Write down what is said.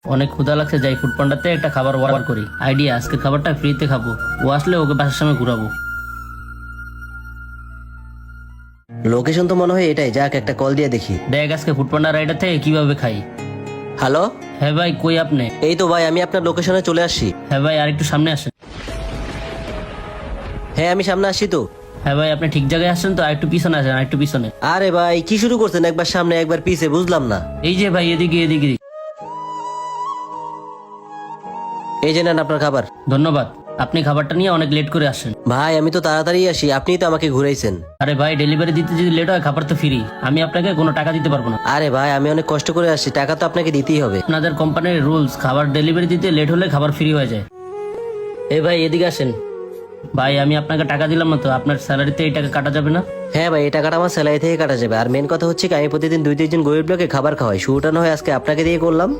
অনেক ক্ষুধা লাগছে, যাই ফুড পান্ডাতে একটা খাবার অর্ডার করি। আইডিয়া, আজকে খাবারটা ফ্রিতে খাবো। ও আসলে ওকে বাসার সামনে ঘুরাবো। লোকেশন তো মনে হয় এটাই, যাক একটা কল দিয়ে দেখি। দেখ আজকে ফুড পান্ডা রাইডার থেকে কিভাবে খাই। হ্যালো, হ্যাঁ ভাই, কই আপনি? এই তো ভাই আমি আপনার লোকেশনে চলে আসছি। হ্যাঁ ভাই, আর একটু সামনে আসেন। হ্যাঁ আমি সামনে আসছি তো। হ্যাঁ ভাই, আপনি ঠিক জায়গায় আসছেন তো, আর একটু পিছনে আসেন, আর একটু পিছনে। আরে ভাই কি শুরু করছেন, একবার সামনে একবার পিছে, বুঝলাম না। এই যে ভাই, এদিকে এদিকে। এই যে নেন আপনার খাবার। ধন্যবাদ। আপনি খাবারটা নিয়ে অনেক লেট করে আসেন। ভাই আমি তো তাড়াতাড়ি আসি, আপনিই তো আমাকে ঘুরাইছেন। আরে ভাই, ডেলিভারি দিতে যদি লেট হয়, খাবার তো ফ্রি। আমি আপনাকে কোনো টাকা দিতে পারবো না। আরে ভাই আমি অনেক কষ্ট করে আসছি, টাকা তো আপনাকে দিতেই হবে। আপনাদের কোম্পানির রুলস, খাবার ডেলিভারি দিতে লেট হলে খাবার ফ্রি হয়ে যায়। এই ভাই এদিকে আসেন। ভাই আমি আপনাকে টাকা দিলাম না তো, আপনার স্যালারিতে এই টাকা কাটা যাবে না? হ্যাঁ ভাই এই টাকাটা আমার স্যালারি থেকে কাটা যাবে। আর মেন কথা হচ্ছে কি, আমি প্রতিদিন 2-3 জন গরিব লোকে খাবার খাওয়াই, শুরুটা না হয় আজকে আপনাকে দিয়ে করলাম।